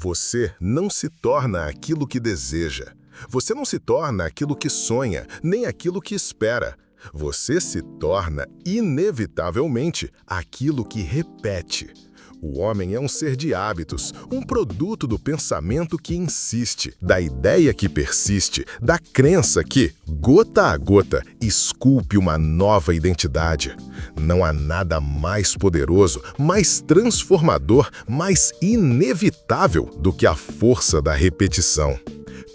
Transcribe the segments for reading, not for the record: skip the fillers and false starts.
Você não se torna aquilo que deseja. Você não se torna aquilo que sonha, nem aquilo que espera. Você se torna, inevitavelmente, aquilo que repete. O homem é um ser de hábitos, um produto do pensamento que insiste, da ideia que persiste, da crença que, gota a gota, esculpe uma nova identidade. Não há nada mais poderoso, mais transformador, mais inevitável do que a força da repetição.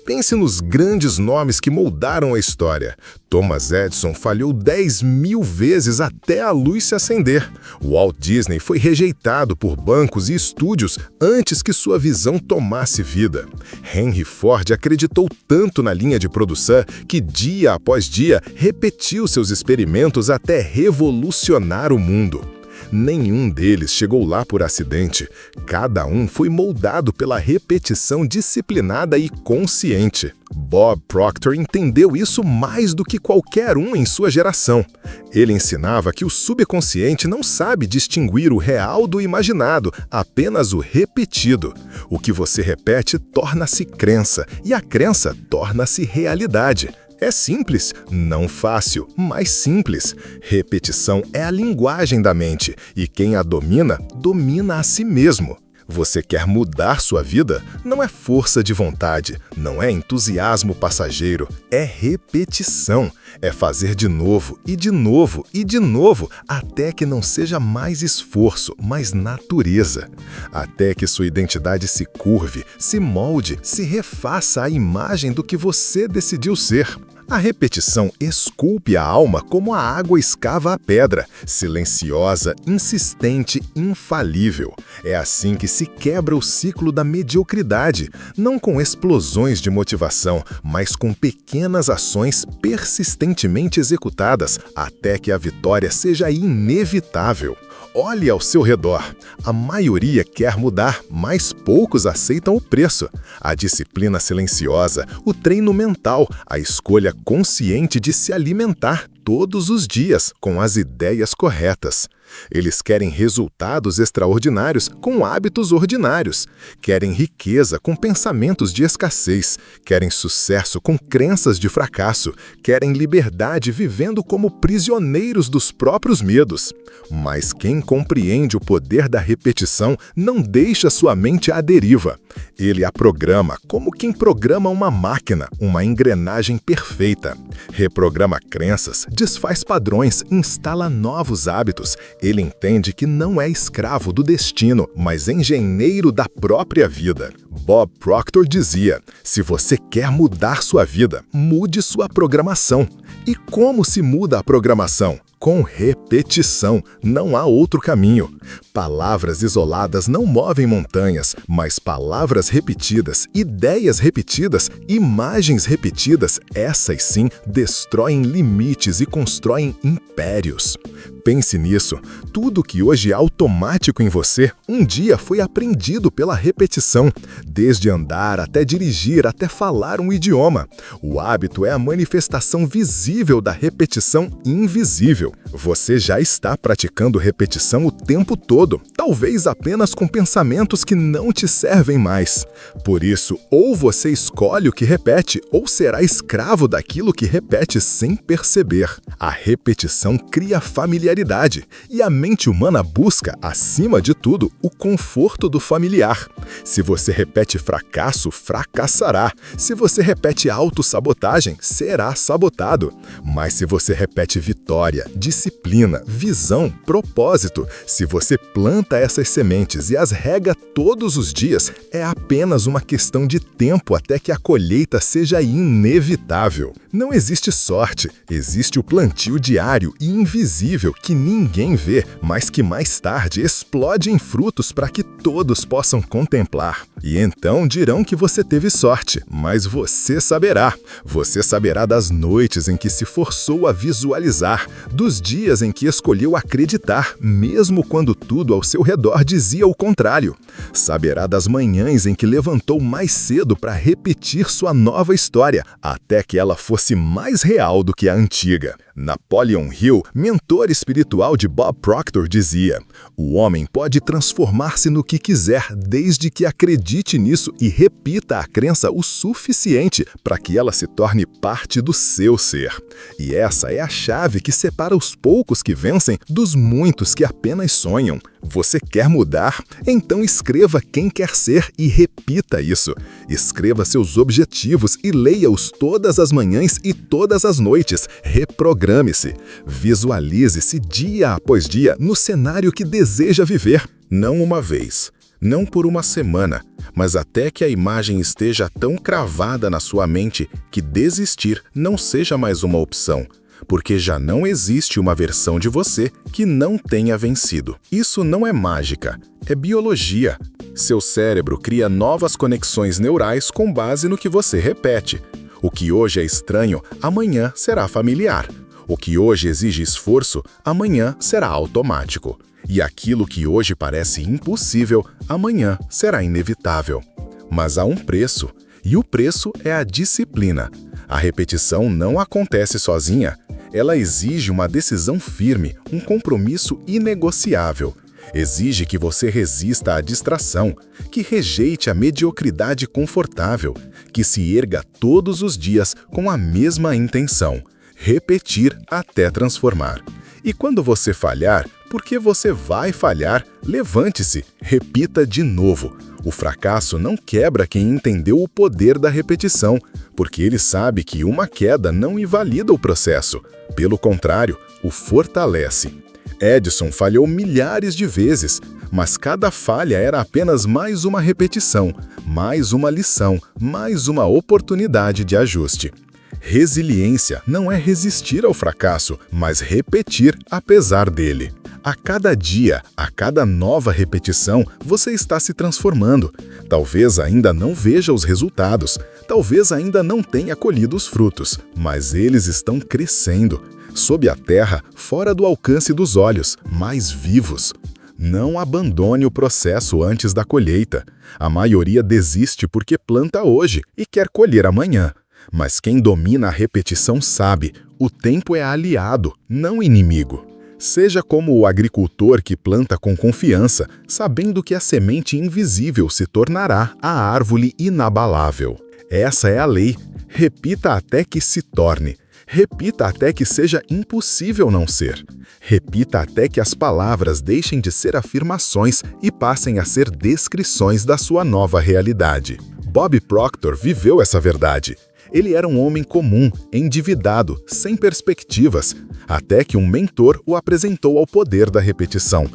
Pense nos grandes nomes que moldaram a história. Thomas Edison falhou 10.000 vezes até a luz se acender. Walt Disney foi rejeitado por bancos e estúdios antes que sua visão tomasse vida. Henry Ford acreditou tanto na linha de produção que, dia após dia, repetiu seus experimentos até revolucionar o mundo. Nenhum deles chegou lá por acidente. Cada um foi moldado pela repetição disciplinada e consciente. Bob Proctor entendeu isso mais do que qualquer um em sua geração. Ele ensinava que o subconsciente não sabe distinguir o real do imaginado, apenas o repetido. O que você repete torna-se crença, e a crença torna-se realidade. É simples, não fácil, mas simples. Repetição é a linguagem da mente, e quem a domina, domina a si mesmo. Você quer mudar sua vida? Não é força de vontade, não é entusiasmo passageiro, é repetição. É fazer de novo, e de novo, e de novo, até que não seja mais esforço, mas natureza. Até que sua identidade se curve, se molde, se refaça à imagem do que você decidiu ser. A repetição esculpe a alma como a água escava a pedra, silenciosa, insistente, infalível. É assim que se quebra o ciclo da mediocridade, não com explosões de motivação, mas com pequenas ações persistentemente executadas, até que a vitória seja inevitável. Olhe ao seu redor. A maioria quer mudar, mas poucos aceitam o preço. A disciplina silenciosa, o treino mental, a escolha consciente de se alimentar todos os dias com as ideias corretas. Eles querem resultados extraordinários com hábitos ordinários. Querem riqueza com pensamentos de escassez. Querem sucesso com crenças de fracasso. Querem liberdade vivendo como prisioneiros dos próprios medos. Mas quem compreende o poder da repetição não deixa sua mente à deriva. Ele a programa como quem programa uma máquina, uma engrenagem perfeita. Reprograma crenças, desfaz padrões, instala novos hábitos. Ele entende que não é escravo do destino, mas engenheiro da própria vida. Bob Proctor dizia: se você quer mudar sua vida, mude sua programação. E como se muda a programação? Com repetição, não há outro caminho. Palavras isoladas não movem montanhas, mas palavras repetidas, ideias repetidas, imagens repetidas, essas sim destroem limites e constroem impérios. Pense nisso. Tudo que hoje é automático em você, um dia foi aprendido pela repetição. Desde andar, até dirigir, até falar um idioma. O hábito é a manifestação visível da repetição invisível. Você já está praticando repetição o tempo todo, talvez apenas com pensamentos que não te servem mais. Por isso, ou você escolhe o que repete, ou será escravo daquilo que repete sem perceber. A repetição cria familiaridade, e a mente humana busca, acima de tudo, o conforto do familiar. Se você repete fracasso, fracassará. Se você repete autossabotagem, será sabotado. Mas se você repete vitória, disciplina, visão, propósito, se você planta essas sementes e as rega todos os dias, é apenas uma questão de tempo até que a colheita seja inevitável. Não existe sorte, existe o plantio diário e invisível que ninguém vê, mas que mais tarde explode em frutos para que todos possam contemplar. E então dirão que você teve sorte, mas você saberá. Você saberá das noites em que se forçou a visualizar, dos dias em que escolheu acreditar, mesmo quando tudo ao seu redor dizia o contrário. Saberá das manhãs em que levantou mais cedo para repetir sua nova história, até que ela fosse mais real do que a antiga. Napoleon Hill, mentor espiritual de Bob Proctor dizia: o homem pode transformar-se no que quiser desde que acredite nisso e repita a crença o suficiente para que ela se torne parte do seu ser. E essa é a chave que separa os poucos que vencem dos muitos que apenas sonham. Você quer mudar? Então escreva quem quer ser e repita isso. Escreva seus objetivos e leia-os todas as manhãs e todas as noites. Reprograme-se. Visualize-se dia após dia no cenário que deseja viver. Não uma vez, não por uma semana, mas até que a imagem esteja tão cravada na sua mente que desistir não seja mais uma opção. Porque já não existe uma versão de você que não tenha vencido. Isso não é mágica, é biologia. Seu cérebro cria novas conexões neurais com base no que você repete. O que hoje é estranho, amanhã será familiar. O que hoje exige esforço, amanhã será automático. E aquilo que hoje parece impossível, amanhã será inevitável. Mas há um preço, e o preço é a disciplina. A repetição não acontece sozinha. Ela exige uma decisão firme, um compromisso inegociável. Exige que você resista à distração, que rejeite a mediocridade confortável, que se erga todos os dias com a mesma intenção: repetir até transformar. E quando você falhar, porque você vai falhar, levante-se, repita de novo. O fracasso não quebra quem entendeu o poder da repetição, porque ele sabe que uma queda não invalida o processo. Pelo contrário, o fortalece. Edison falhou milhares de vezes, mas cada falha era apenas mais uma repetição, mais uma lição, mais uma oportunidade de ajuste. Resiliência não é resistir ao fracasso, mas repetir apesar dele. A cada dia, a cada nova repetição, você está se transformando. Talvez ainda não veja os resultados, talvez ainda não tenha colhido os frutos, mas eles estão crescendo. Sob a terra, fora do alcance dos olhos, mais vivos. Não abandone o processo antes da colheita. A maioria desiste porque planta hoje e quer colher amanhã. Mas quem domina a repetição sabe, o tempo é aliado, não inimigo. Seja como o agricultor que planta com confiança, sabendo que a semente invisível se tornará a árvore inabalável. Essa é a lei. Repita até que se torne. Repita até que seja impossível não ser. Repita até que as palavras deixem de ser afirmações e passem a ser descrições da sua nova realidade. Bob Proctor viveu essa verdade. Ele era um homem comum, endividado, sem perspectivas, até que um mentor o apresentou ao poder da repetição.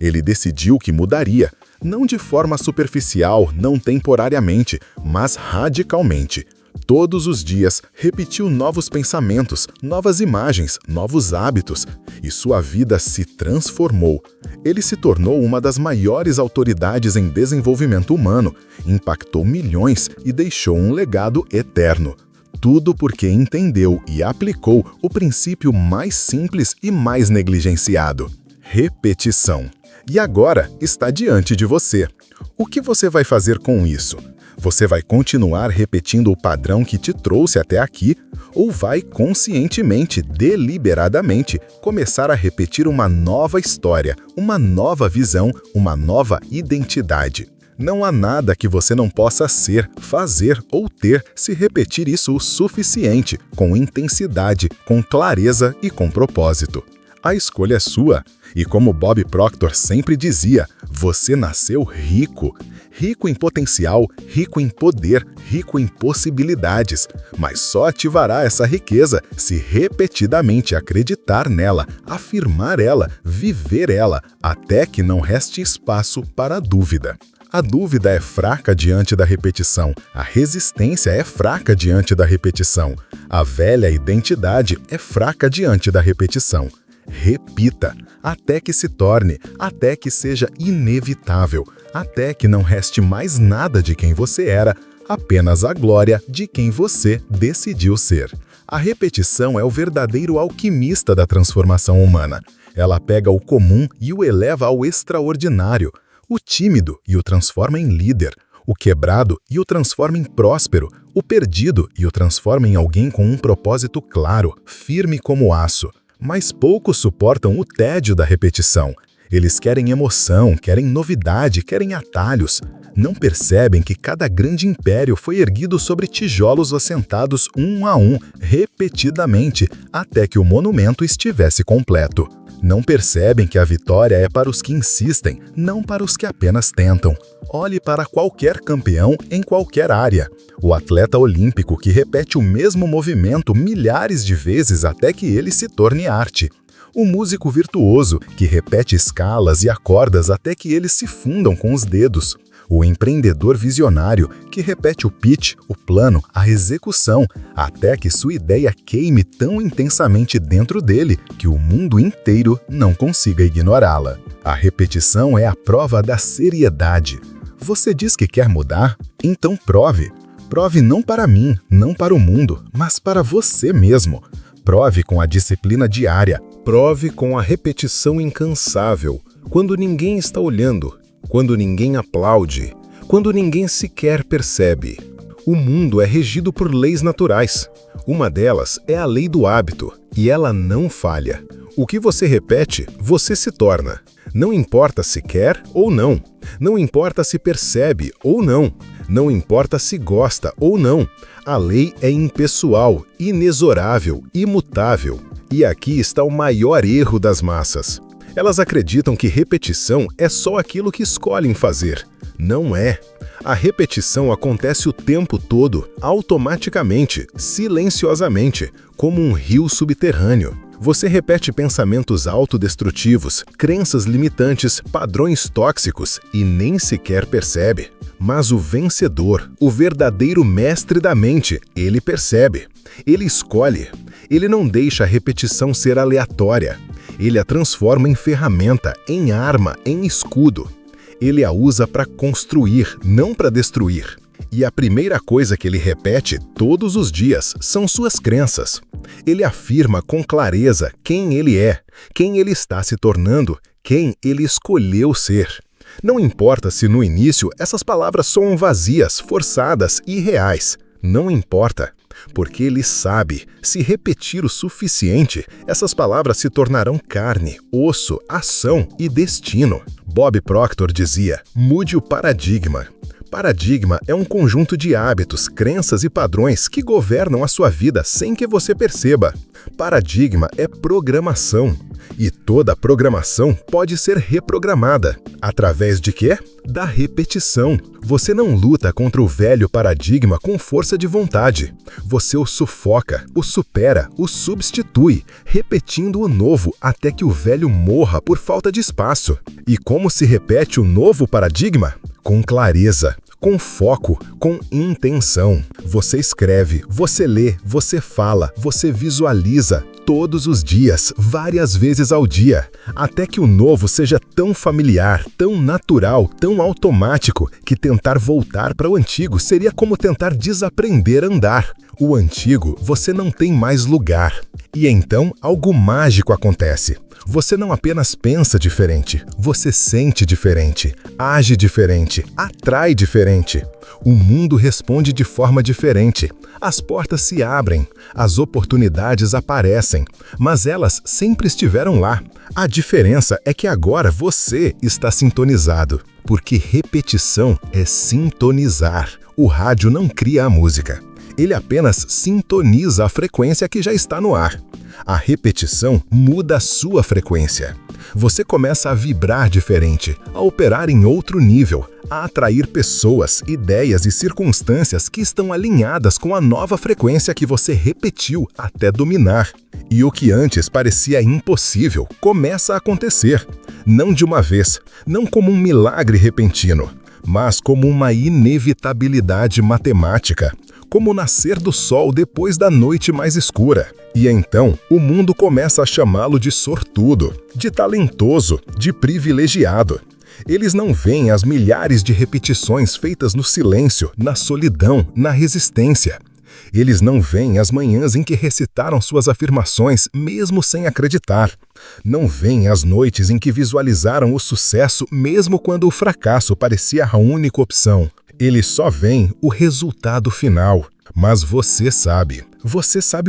Ele decidiu que mudaria, não de forma superficial, não temporariamente, mas radicalmente. Todos os dias, repetiu novos pensamentos, novas imagens, novos hábitos, e sua vida se transformou. Ele se tornou uma das maiores autoridades em desenvolvimento humano, impactou milhões e deixou um legado eterno. Tudo porque entendeu e aplicou o princípio mais simples e mais negligenciado: repetição. E agora está diante de você. O que você vai fazer com isso? Você vai continuar repetindo o padrão que te trouxe até aqui, ou vai conscientemente, deliberadamente, começar a repetir uma nova história, uma nova visão, uma nova identidade? Não há nada que você não possa ser, fazer ou ter se repetir isso o suficiente, com intensidade, com clareza e com propósito. A escolha é sua. E como Bob Proctor sempre dizia, você nasceu rico. Rico em potencial, rico em poder, rico em possibilidades. Mas só ativará essa riqueza se repetidamente acreditar nela, afirmar ela, viver ela, até que não reste espaço para a dúvida. A dúvida é fraca diante da repetição, a resistência é fraca diante da repetição, a velha identidade é fraca diante da repetição. Repita, até que se torne, até que seja inevitável, até que não reste mais nada de quem você era, apenas a glória de quem você decidiu ser. A repetição é o verdadeiro alquimista da transformação humana. Ela pega o comum e o eleva ao extraordinário, o tímido e o transforma em líder, o quebrado e o transforma em próspero, o perdido e o transforma em alguém com um propósito claro, firme como aço. Mas poucos suportam o tédio da repetição. Eles querem emoção, querem novidade, querem atalhos. Não percebem que cada grande império foi erguido sobre tijolos assentados um a um, repetidamente, até que o monumento estivesse completo. Não percebem que a vitória é para os que insistem, não para os que apenas tentam. Olhe para qualquer campeão em qualquer área. O atleta olímpico que repete o mesmo movimento milhares de vezes até que ele se torne arte. O músico virtuoso que repete escalas e acordas até que eles se fundam com os dedos. O empreendedor visionário que repete o pitch, o plano, a execução, até que sua ideia queime tão intensamente dentro dele que o mundo inteiro não consiga ignorá-la. A repetição é a prova da seriedade. Você diz que quer mudar? Então prove. Prove não para mim, não para o mundo, mas para você mesmo. Prove com a disciplina diária. Prove com a repetição incansável, quando ninguém está olhando, quando ninguém aplaude, quando ninguém sequer percebe. O mundo é regido por leis naturais. Uma delas é a lei do hábito, e ela não falha. O que você repete, você se torna. Não importa se quer ou não. Não importa se percebe ou não. Não importa se gosta ou não. A lei é impessoal, inexorável, imutável. E aqui está o maior erro das massas. Elas acreditam que repetição é só aquilo que escolhem fazer. Não é. A repetição acontece o tempo todo, automaticamente, silenciosamente, como um rio subterrâneo. Você repete pensamentos autodestrutivos, crenças limitantes, padrões tóxicos e nem sequer percebe. Mas o vencedor, o verdadeiro mestre da mente, ele percebe. Ele escolhe. Ele não deixa a repetição ser aleatória. Ele a transforma em ferramenta, em arma, em escudo. Ele a usa para construir, não para destruir. E a primeira coisa que ele repete todos os dias são suas crenças. Ele afirma com clareza quem ele é, quem ele está se tornando, quem ele escolheu ser. Não importa se no início essas palavras soam vazias, forçadas e irreais. Não importa. Porque ele sabe, se repetir o suficiente, essas palavras se tornarão carne, osso, ação e destino. Bob Proctor dizia, mude o paradigma. Paradigma é um conjunto de hábitos, crenças e padrões que governam a sua vida sem que você perceba. Paradigma é programação. E toda programação pode ser reprogramada. Através de quê? Da repetição. Você não luta contra o velho paradigma com força de vontade. Você o sufoca, o supera, o substitui, repetindo o novo até que o velho morra por falta de espaço. E como se repete o novo paradigma? Com clareza, com foco, com intenção. Você escreve, você lê, você fala, você visualiza todos os dias, várias vezes ao dia, até que o novo seja tão familiar, tão natural, tão automático, que tentar voltar para o antigo seria como tentar desaprender a andar. O antigo, você não tem mais lugar. E então, algo mágico acontece. Você não apenas pensa diferente, você sente diferente, age diferente, atrai diferente. O mundo responde de forma diferente. As portas se abrem, as oportunidades aparecem, mas elas sempre estiveram lá. A diferença é que agora você está sintonizado, porque repetição é sintonizar. O rádio não cria a música. Ele apenas sintoniza a frequência que já está no ar. A repetição muda a sua frequência. Você começa a vibrar diferente, a operar em outro nível, a atrair pessoas, ideias e circunstâncias que estão alinhadas com a nova frequência que você repetiu até dominar. E o que antes parecia impossível começa a acontecer. Não de uma vez, não como um milagre repentino, mas como uma inevitabilidade matemática, como o nascer do sol depois da noite mais escura. E então, o mundo começa a chamá-lo de sortudo, de talentoso, de privilegiado. Eles não veem as milhares de repetições feitas no silêncio, na solidão, na resistência. Eles não veem as manhãs em que recitaram suas afirmações mesmo sem acreditar. Não veem as noites em que visualizaram o sucesso mesmo quando o fracasso parecia a única opção. Eles só veem o resultado final. Mas você sabe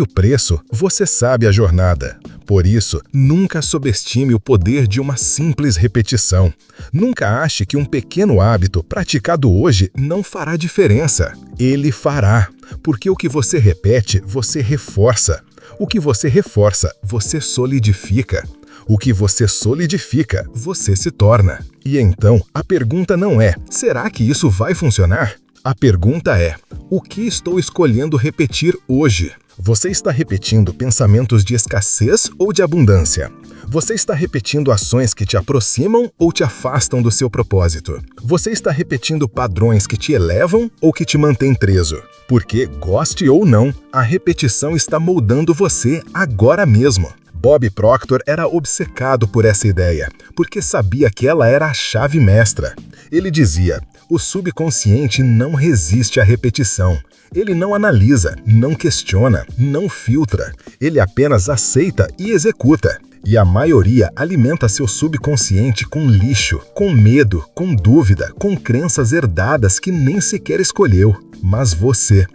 o preço, você sabe a jornada. Por isso, nunca subestime o poder de uma simples repetição. Nunca ache que um pequeno hábito praticado hoje não fará diferença. Ele fará, porque o que você repete, você reforça. O que você reforça, você solidifica. O que você solidifica, você se torna. E então, a pergunta não é: será que isso vai funcionar? A pergunta é: o que estou escolhendo repetir hoje? Você está repetindo pensamentos de escassez ou de abundância? Você está repetindo ações que te aproximam ou te afastam do seu propósito? Você está repetindo padrões que te elevam ou que te mantêm preso? Porque, goste ou não, a repetição está moldando você agora mesmo. Bob Proctor era obcecado por essa ideia, porque sabia que ela era a chave mestra. Ele dizia: o subconsciente não resiste à repetição. Ele não analisa, não questiona, não filtra. Ele apenas aceita e executa. E a maioria alimenta seu subconsciente com lixo, com medo, com dúvida, com crenças herdadas que nem sequer escolheu. Mas você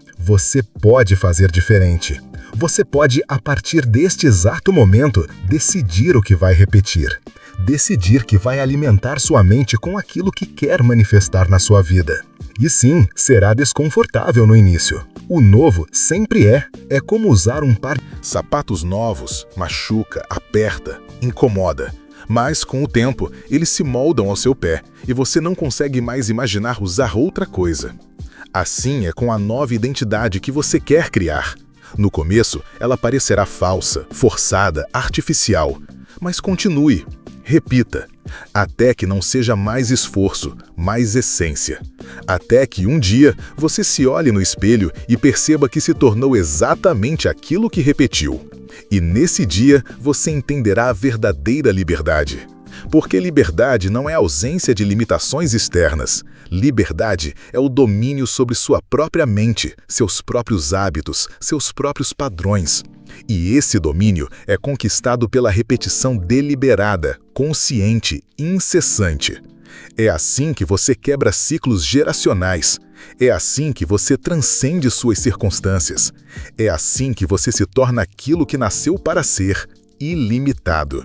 pode fazer diferente. Você pode, a partir deste exato momento, decidir o que vai repetir. Decidir que vai alimentar sua mente com aquilo que quer manifestar na sua vida. E sim, será desconfortável no início. O novo sempre é. É como usar um par de sapatos novos, machuca, aperta, incomoda. Mas, com o tempo, eles se moldam ao seu pé e você não consegue mais imaginar usar outra coisa. Assim é com a nova identidade que você quer criar. No começo, ela parecerá falsa, forçada, artificial. Mas continue, repita, até que não seja mais esforço, mais essência. Até que um dia você se olhe no espelho e perceba que se tornou exatamente aquilo que repetiu. E nesse dia você entenderá a verdadeira liberdade. Porque liberdade não é ausência de limitações externas. Liberdade é o domínio sobre sua própria mente, seus próprios hábitos, seus próprios padrões. E esse domínio é conquistado pela repetição deliberada, consciente, incessante. É assim que você quebra ciclos geracionais. É assim que você transcende suas circunstâncias. É assim que você se torna aquilo que nasceu para ser, ilimitado.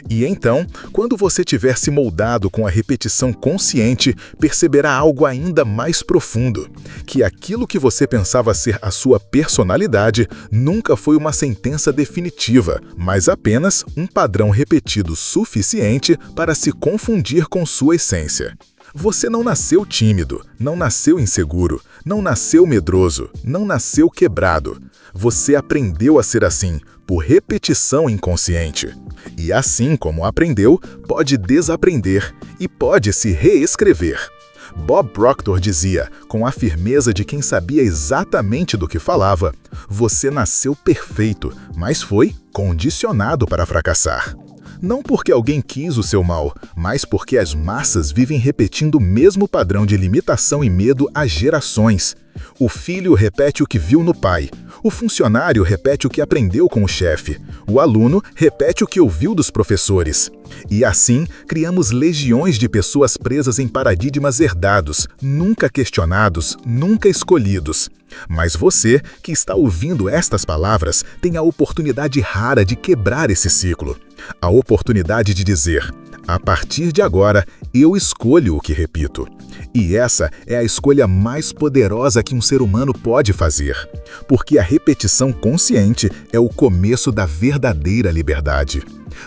E então, quando você tiver se moldado com a repetição consciente, perceberá algo ainda mais profundo, que aquilo que você pensava ser a sua personalidade nunca foi uma sentença definitiva, mas apenas um padrão repetido suficiente para se confundir com sua essência. Você não nasceu tímido, não nasceu inseguro, não nasceu medroso, não nasceu quebrado. Você aprendeu a ser assim, por repetição inconsciente. E assim como aprendeu, pode desaprender e pode se reescrever. Bob Proctor dizia, com a firmeza de quem sabia exatamente do que falava: você nasceu perfeito, mas foi condicionado para fracassar. Não porque alguém quis o seu mal, mas porque as massas vivem repetindo o mesmo padrão de limitação e medo há gerações. O filho repete o que viu no pai. O funcionário repete o que aprendeu com o chefe. O aluno repete o que ouviu dos professores. E assim, criamos legiões de pessoas presas em paradigmas herdados, nunca questionados, nunca escolhidos. Mas você, que está ouvindo estas palavras, tem a oportunidade rara de quebrar esse ciclo. A oportunidade de dizer: a partir de agora, eu escolho o que repito. E essa é a escolha mais poderosa que um ser humano pode fazer. Porque a repetição consciente é o começo da verdadeira liberdade.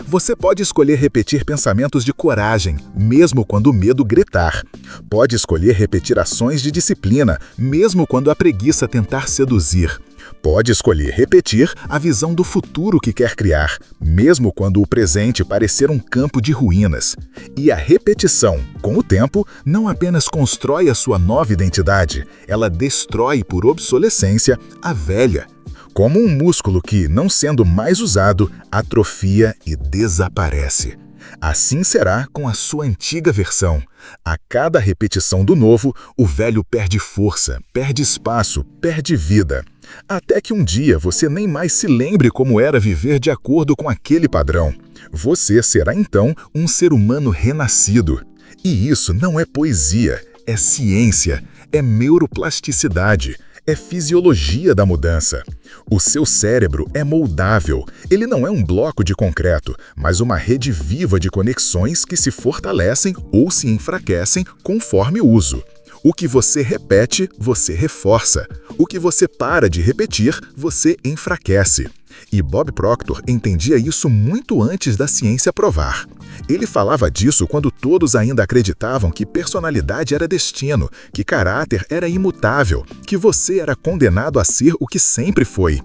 Você pode escolher repetir pensamentos de coragem, mesmo quando o medo gritar. Pode escolher repetir ações de disciplina, mesmo quando a preguiça tentar seduzir. Pode escolher repetir a visão do futuro que quer criar, mesmo quando o presente parecer um campo de ruínas. E a repetição, com o tempo, não apenas constrói a sua nova identidade, ela destrói por obsolescência a velha. Como um músculo que, não sendo mais usado, atrofia e desaparece. Assim será com a sua antiga versão. A cada repetição do novo, o velho perde força, perde espaço, perde vida. Até que um dia você nem mais se lembre como era viver de acordo com aquele padrão. Você será então um ser humano renascido. E isso não é poesia, é ciência, é neuroplasticidade, É fisiologia da mudança. O seu cérebro é moldável. Ele não é um bloco de concreto, mas uma rede viva de conexões que se fortalecem ou se enfraquecem conforme o uso. O que você repete, você reforça. O que você para de repetir, você enfraquece. E Bob Proctor entendia isso muito antes da ciência provar. Ele falava disso quando todos ainda acreditavam que personalidade era destino, que caráter era imutável, que você era condenado a ser o que sempre foi.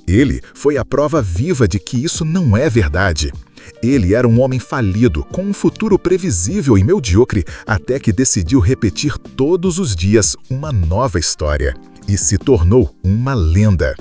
Ele foi a prova viva de que isso não é verdade. Ele era um homem falido, com um futuro previsível e medíocre, até que decidiu repetir todos os dias uma nova história. E se tornou uma lenda.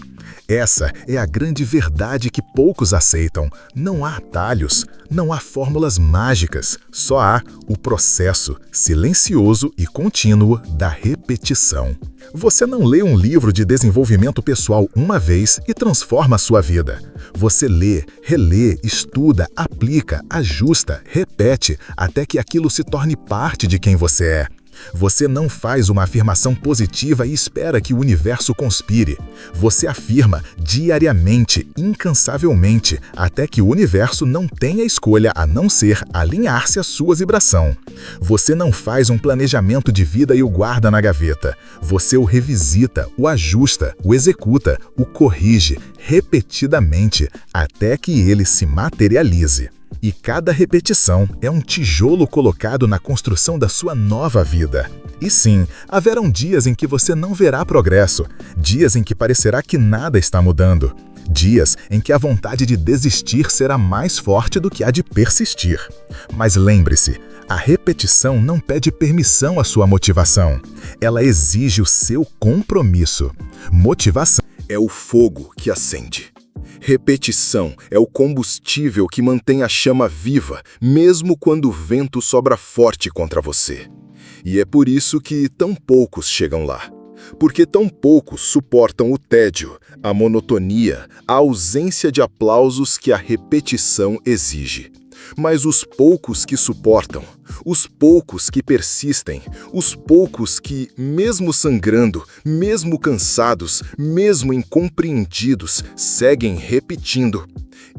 Essa é a grande verdade que poucos aceitam. Não há atalhos, não há fórmulas mágicas, só há o processo silencioso e contínuo da repetição. Você não lê um livro de desenvolvimento pessoal uma vez e transforma a sua vida. Você lê, relê, estuda, aplica, ajusta, repete, até que aquilo se torne parte de quem você é. Você não faz uma afirmação positiva e espera que o universo conspire. Você afirma diariamente, incansavelmente, até que o universo não tenha escolha a não ser alinhar-se à sua vibração. Você não faz um planejamento de vida e o guarda na gaveta. Você o revisita, o ajusta, o executa, o corrige repetidamente, até que ele se materialize. E cada repetição é um tijolo colocado na construção da sua nova vida. E sim, haverão dias em que você não verá progresso, dias em que parecerá que nada está mudando, dias em que a vontade de desistir será mais forte do que a de persistir. Mas lembre-se, a repetição não pede permissão à sua motivação, ela exige o seu compromisso. Motivação é o fogo que acende. Repetição é o combustível que mantém a chama viva, mesmo quando o vento sobra forte contra você. E é por isso que tão poucos chegam lá. Porque tão poucos suportam o tédio, a monotonia, a ausência de aplausos que a repetição exige. Mas os poucos que suportam, os poucos que persistem, os poucos que, mesmo sangrando, mesmo cansados, mesmo incompreendidos, seguem repetindo.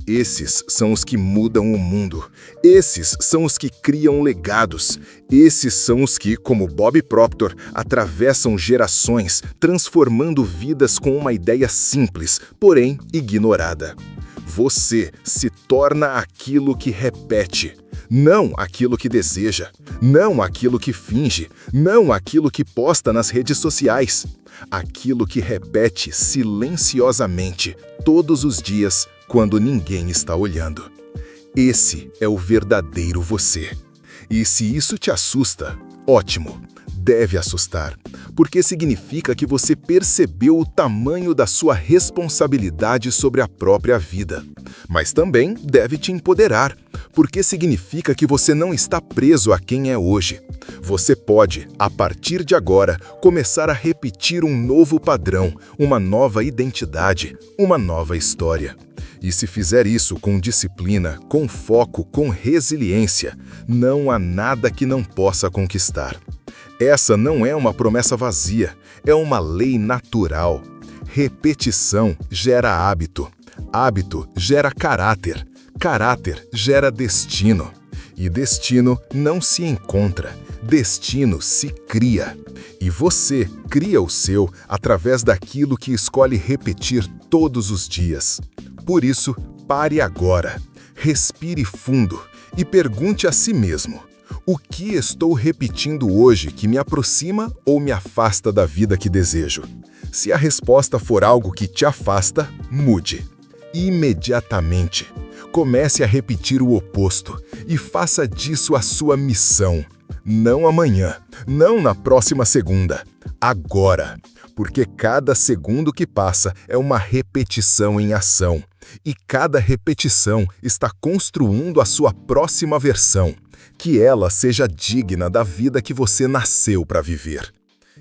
Esses são os que mudam o mundo. Esses são os que criam legados. Esses são os que, como Bob Proctor, atravessam gerações, transformando vidas com uma ideia simples, porém ignorada. Você se torna aquilo que repete, não aquilo que deseja, não aquilo que finge, não aquilo que posta nas redes sociais. Aquilo que repete silenciosamente, todos os dias, quando ninguém está olhando. Esse é o verdadeiro você. E se isso te assusta, ótimo, deve assustar, porque significa que você percebeu o tamanho da sua responsabilidade sobre a própria vida. Mas também deve te empoderar, porque significa que você não está preso a quem é hoje. Você pode, a partir de agora, começar a repetir um novo padrão, uma nova identidade, uma nova história. E se fizer isso com disciplina, com foco, com resiliência, não há nada que não possa conquistar. Essa não é uma promessa vazia, é uma lei natural. Repetição gera hábito, hábito gera caráter, caráter gera destino. E destino não se encontra, destino se cria. E você cria o seu através daquilo que escolhe repetir todos os dias. Por isso, pare agora, respire fundo e pergunte a si mesmo: o que estou repetindo hoje que me aproxima ou me afasta da vida que desejo? Se a resposta for algo que te afasta, mude. Imediatamente. Comece a repetir o oposto e faça disso a sua missão. Não amanhã, não na próxima segunda, agora. Porque cada segundo que passa é uma repetição em ação. E cada repetição está construindo a sua próxima versão. Que ela seja digna da vida que você nasceu para viver.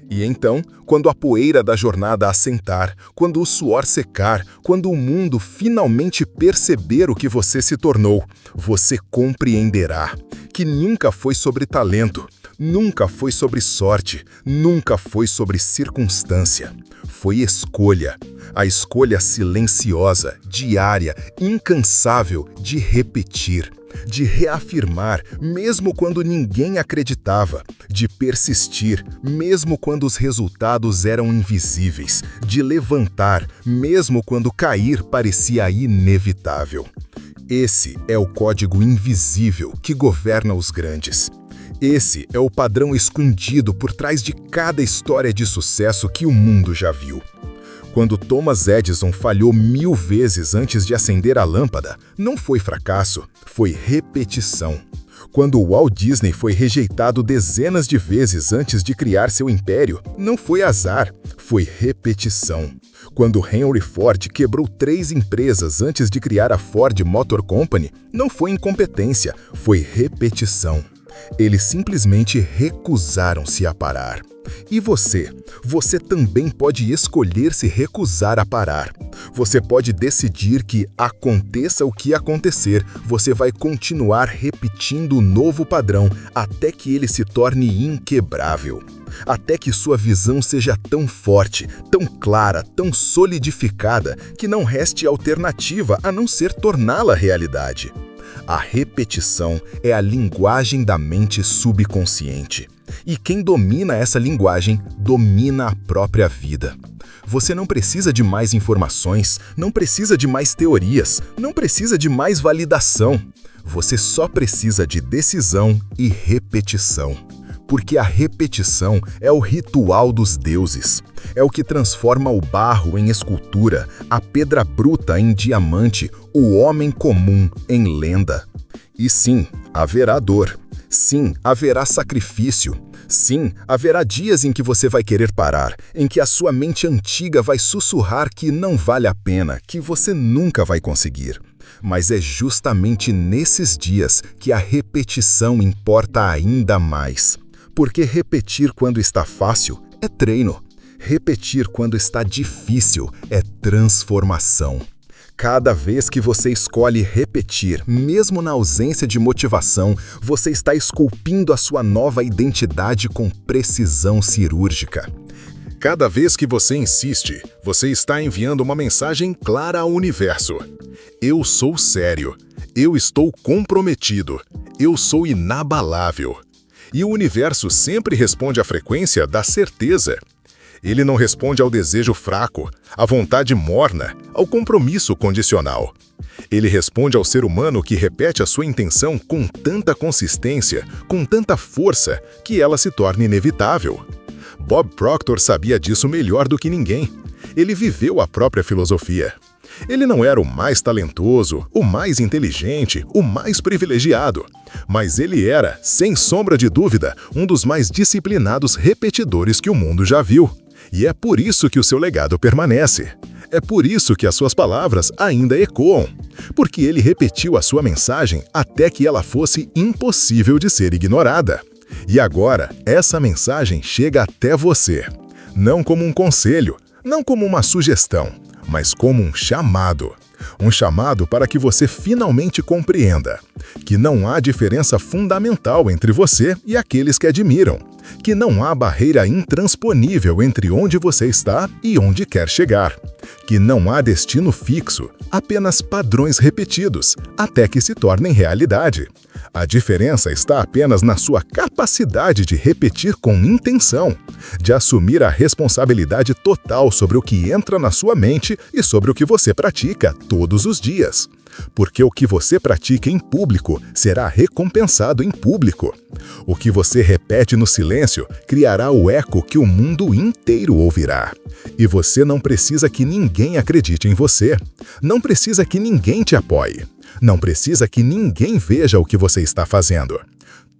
E então, quando a poeira da jornada assentar, quando o suor secar, quando o mundo finalmente perceber o que você se tornou, você compreenderá que nunca foi sobre talento, Nunca foi sobre sorte, nunca foi sobre circunstância. Foi escolha. A escolha silenciosa, diária, incansável de repetir, de reafirmar, mesmo quando ninguém acreditava, de persistir, mesmo quando os resultados eram invisíveis, de levantar, mesmo quando cair parecia inevitável. Esse é o código invisível que governa os grandes. Esse é o padrão escondido por trás de cada história de sucesso que o mundo já viu. Quando Thomas Edison falhou 1000 vezes antes de acender a lâmpada, não foi fracasso, foi repetição. Quando Walt Disney foi rejeitado dezenas de vezes antes de criar seu império, não foi azar, foi repetição. Quando Henry Ford quebrou 3 empresas antes de criar a Ford Motor Company, não foi incompetência, foi repetição. Eles simplesmente recusaram-se a parar. E você? Você também pode escolher se recusar a parar. Você pode decidir que, aconteça o que acontecer, você vai continuar repetindo o novo padrão até que ele se torne inquebrável. Até que sua visão seja tão forte, tão clara, tão solidificada, que não reste alternativa a não ser torná-la realidade. A repetição é a linguagem da mente subconsciente. E quem domina essa linguagem, domina a própria vida. Você não precisa de mais informações, não precisa de mais teorias, não precisa de mais validação. Você só precisa de decisão e repetição. Porque a repetição é o ritual dos deuses. É o que transforma o barro em escultura, a pedra bruta em diamante, o homem comum em lenda. E sim, haverá dor. Sim, haverá sacrifício. Sim, haverá dias em que você vai querer parar, em que a sua mente antiga vai sussurrar que não vale a pena, que você nunca vai conseguir. Mas é justamente nesses dias que a repetição importa ainda mais. Porque repetir quando está fácil é treino. Repetir quando está difícil é transformação. Cada vez que você escolhe repetir, mesmo na ausência de motivação, você está esculpindo a sua nova identidade com precisão cirúrgica. Cada vez que você insiste, você está enviando uma mensagem clara ao universo. Eu sou sério. Eu estou comprometido. Eu sou inabalável. E o universo sempre responde à frequência da certeza. Ele não responde ao desejo fraco, à vontade morna, ao compromisso condicional. Ele responde ao ser humano que repete a sua intenção com tanta consistência, com tanta força, que ela se torna inevitável. Bob Proctor sabia disso melhor do que ninguém. Ele viveu a própria filosofia. Ele não era o mais talentoso, o mais inteligente, o mais privilegiado, mas ele era, sem sombra de dúvida, um dos mais disciplinados repetidores que o mundo já viu. E é por isso que o seu legado permanece. É por isso que as suas palavras ainda ecoam. Porque ele repetiu a sua mensagem até que ela fosse impossível de ser ignorada. E agora, essa mensagem chega até você. Não como um conselho, não como uma sugestão, mas como um chamado. Um chamado para que você finalmente compreenda que não há diferença fundamental entre você e aqueles que admiram, que não há barreira intransponível entre onde você está e onde quer chegar, que não há destino fixo, apenas padrões repetidos, até que se tornem realidade. A diferença está apenas na sua capacidade de repetir com intenção, de assumir a responsabilidade total sobre o que entra na sua mente e sobre o que você pratica todos os dias. Porque o que você pratica em público será recompensado em público. O que você repete no silêncio criará o eco que o mundo inteiro ouvirá. E você não precisa que ninguém acredite em você. Não precisa que ninguém te apoie. Não precisa que ninguém veja o que você está fazendo.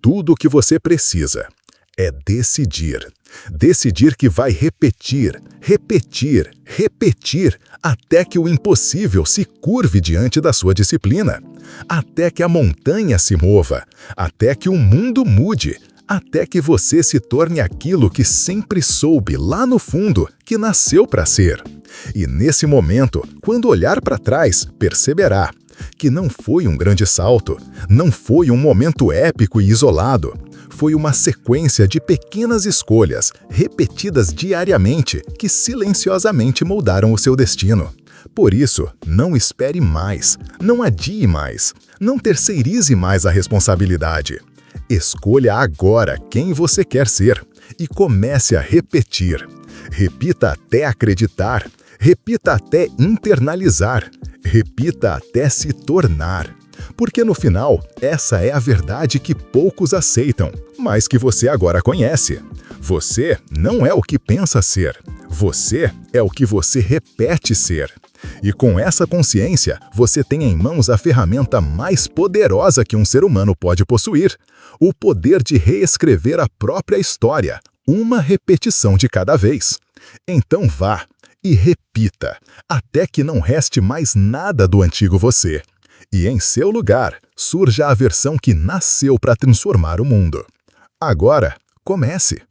Tudo o que você precisa é decidir. Decidir que vai repetir, repetir, repetir, até que o impossível se curve diante da sua disciplina. Até que a montanha se mova. Até que o mundo mude. Até que você se torne aquilo que sempre soube lá no fundo que nasceu para ser. E nesse momento, quando olhar para trás, perceberá que não foi um grande salto, não foi um momento épico e isolado. Foi uma sequência de pequenas escolhas, repetidas diariamente, que silenciosamente moldaram o seu destino. Por isso, não espere mais, não adie mais, não terceirize mais a responsabilidade. Escolha agora quem você quer ser e comece a repetir. Repita até acreditar, repita até internalizar, repita até se tornar. Porque no final, essa é a verdade que poucos aceitam, mas que você agora conhece. Você não é o que pensa ser, você é o que você repete ser. E com essa consciência, você tem em mãos a ferramenta mais poderosa que um ser humano pode possuir: o poder de reescrever a própria história, uma repetição de cada vez. Então vá e repita, até que não reste mais nada do antigo você. E em seu lugar, surja a versão que nasceu para transformar o mundo. Agora, comece!